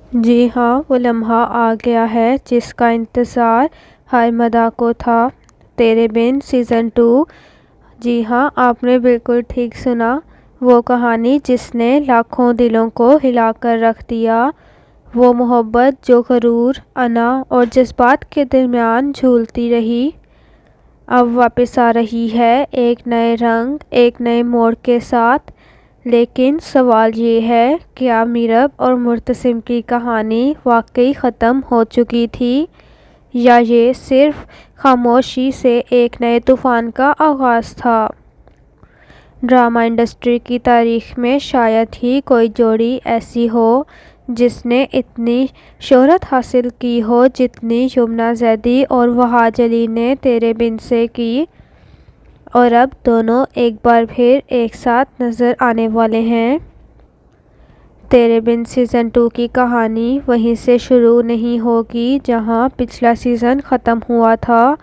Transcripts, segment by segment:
जी हाँ, वो लम्हा आ गया है जिसका इंतज़ार हर मदा को था। तेरे बिन सीज़न 2। जी हाँ, आपने बिल्कुल ठीक सुना। वो कहानी जिसने लाखों दिलों को हिला कर रख दिया। वो मोहब्बत जो गरूर, अना और जज्बात के दरमियान झूलती रही, अब वापस आ रही है एक नए रंग, एक नए मोड़ के साथ। लेकिन सवाल ये है, क्या मीरब और मुर्तसिम की कहानी वाकई ख़त्म हो चुकी थी, या ये सिर्फ खामोशी से एक नए तूफ़ान का आगाज़ था। ड्रामा इंडस्ट्री की तारीख में शायद ही कोई जोड़ी ऐसी हो जिसने इतनी शोहरत हासिल की हो जितनी यमुना ज़ैदी और वहाज अली ने तेरे बिन से की। और अब दोनों एक बार फिर एक साथ नज़र आने वाले हैं। तेरे बिन सीज़न 2 की कहानी वहीं से शुरू नहीं होगी जहां पिछला सीज़न ख़त्म हुआ था।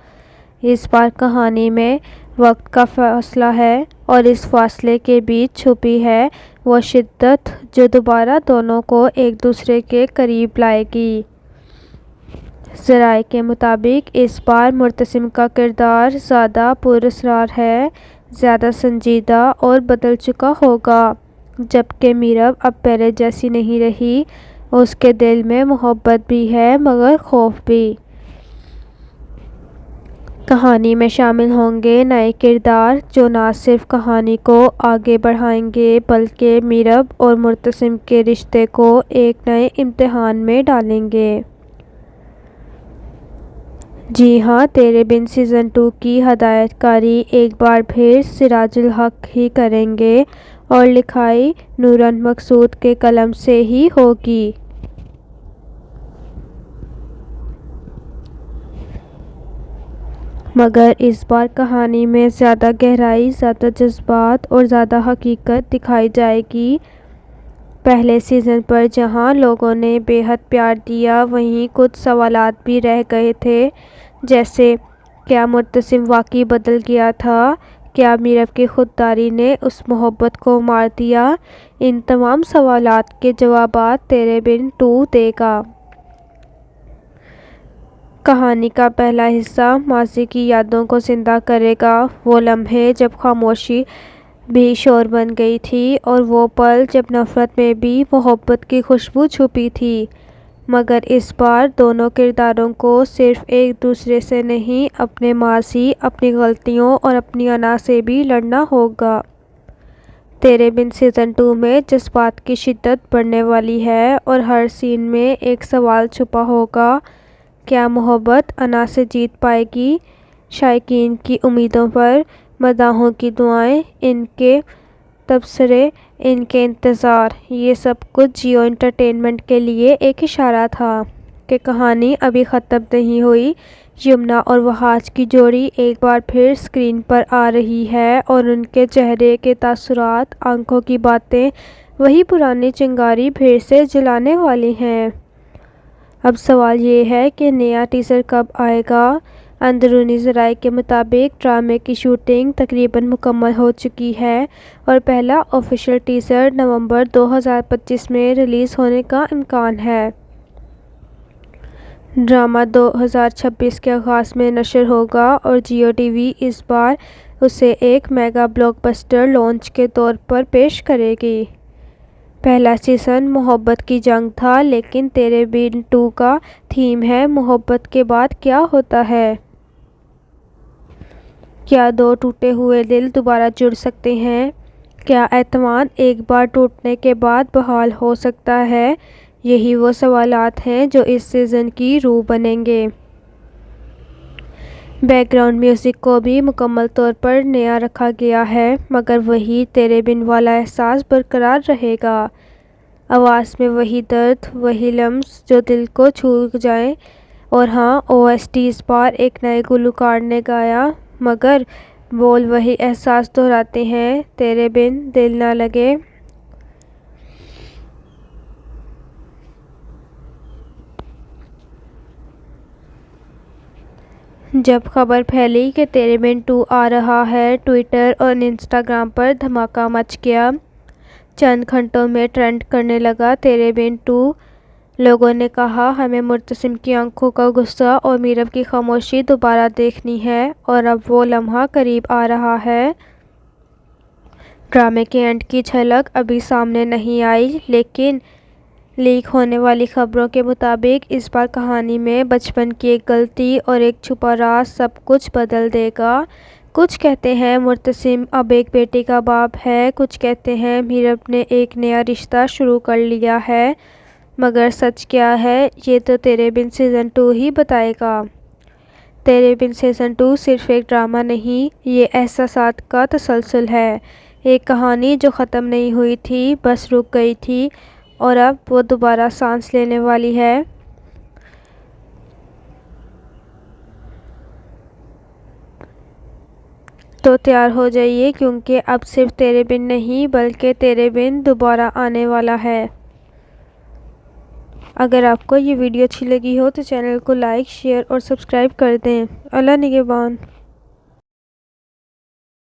इस बार कहानी में वक्त का फासला है, और इस फासले के बीच छुपी है वो शिद्दत जो दोबारा दोनों को एक दूसरे के करीब लाएगी। ज़राए के मुताबिक इस बार मुर्तसिम का किरदार ज़्यादा पुरअसरार है, ज़्यादा संजीदा और बदल चुका होगा, जबकि मीरब अब पहले जैसी नहीं रही। उसके दिल में मोहब्बत भी है मगर खौफ भी। कहानी में शामिल होंगे नए किरदार जो न सिर्फ कहानी को आगे बढ़ाएंगे बल्कि मीरब और मुर्तसिम के रिश्ते को एक नए इम्तिहान में डालेंगे। जी हाँ, तेरे बिन सीज़न 2 की हदायतकारी एक बार फिर सिराजुल हक ही करेंगे, और लिखाई नूरन मकसूद के कलम से ही होगी। मगर इस बार कहानी में ज़्यादा गहराई, ज़्यादा जज्बात और ज़्यादा हकीकत दिखाई जाएगी। पहले सीज़न पर जहां लोगों ने बेहद प्यार दिया, वहीं कुछ सवालात भी रह गए थे, जैसे क्या मुर्तसिम वाकई बदल गया था, क्या मीरब की खुददारी ने उस मोहब्बत को मार दिया। इन तमाम सवालात के जवाबात तेरे बिन 2 देगा। कहानी का पहला हिस्सा माजी की यादों को ज़िंदा करेगा, वो लम्हे जब खामोशी भी शोर बन गई थी, और वो पल जब नफ़रत में भी मोहब्बत की खुशबू छुपी थी। मगर इस बार दोनों किरदारों को सिर्फ एक दूसरे से नहीं, अपने माजी, अपनी गलतियों और अपनी अना से भी लड़ना होगा। तेरे बिन सीज़न 2 में जज्बात की शिद्दत बढ़ने वाली है, और हर सीन में एक सवाल छुपा होगा, क्या मोहब्बत अना से जीत पाएगी। शायकीन की उम्मीदों पर, मदाहों की दुआएं, इनके तबसरे, इनके इंतज़ार, ये सब कुछ जियो एंटरटेनमेंट के लिए एक इशारा था कि कहानी अभी ख़त्म नहीं हुई। यमुना और वहाज की जोड़ी एक बार फिर स्क्रीन पर आ रही है, और उनके चेहरे के तासुरात, आंखों की बातें वही पुरानी चिंगारी फिर से जलाने वाली हैं। अब सवाल ये है कि नया टीज़र कब आएगा। अंदरूनी ज़राए के मुताबिक ड्रामे की शूटिंग तकरीबन मुकम्मल हो चुकी है, और पहला ऑफिशियल टीज़र नवंबर 2025 में रिलीज़ होने का इम्कान है। ड्रामा 2026 के आगाज़ में नशर होगा, और जियो टीवी इस बार उसे एक मेगा ब्लॉकबस्टर लॉन्च के तौर पर पेश करेगी। पहला सीज़न मोहब्बत की जंग था, लेकिन तेरे बिन 2 का थीम है मोहब्बत के बाद क्या होता है। क्या दो टूटे हुए दिल दोबारा जुड़ सकते हैं? क्या एतमाद एक बार टूटने के बाद बहाल हो सकता है? यही वो सवालात हैं जो इस सीज़न की रूह बनेंगे। बैकग्राउंड म्यूज़िक को भी मुकम्मल तौर पर नया रखा गया है, मगर वही तेरे बिन वाला एहसास बरकरार रहेगा। आवाज़ में वही दर्द, वही लम्स जो दिल को छू जाए। और हाँ, ओएसटी इस बार एक नए गुलकार ने गाया, मगर बोल वही एहसास दोहराते हैं, तेरे बिन दिल ना लगे। जब खबर फैली कि तेरे बिन 2 आ रहा है, ट्विटर और इंस्टाग्राम पर धमाका मच गया। चंद घंटों में ट्रेंड करने लगा तेरे बिन 2। लोगों ने कहा हमें मुर्तसिम की आंखों का गुस्सा और मीरब की खामोशी दोबारा देखनी है और अब वो लम्हा करीब आ रहा है। ड्रामे के एंड की झलक अभी सामने नहीं आई, लेकिन लीक होने वाली खबरों के मुताबिक इस बार कहानी में बचपन की एक गलती और एक छुपा राज सब कुछ बदल देगा। कुछ कहते हैं मुर्तसिम अब एक बेटे का बाप है, कुछ कहते हैं मीरब ने एक नया रिश्ता शुरू कर लिया है, मगर सच क्या है ये तो तेरे बिन सीज़न 2 ही बताएगा। तेरे बिन सीज़न 2 सिर्फ एक ड्रामा नहीं, ये एहसासात का तसलसल है। एक कहानी जो ख़त्म नहीं हुई थी, बस रुक गई थी और अब वो दोबारा सांस लेने वाली है। तो तैयार हो जाइए, क्योंकि अब सिर्फ तेरे बिन नहीं बल्कि तेरे बिन दोबारा आने वाला है। अगर आपको ये वीडियो अच्छी लगी हो तो चैनल को लाइक, शेयर और सब्सक्राइब कर दें। अल्लाह निगहबान।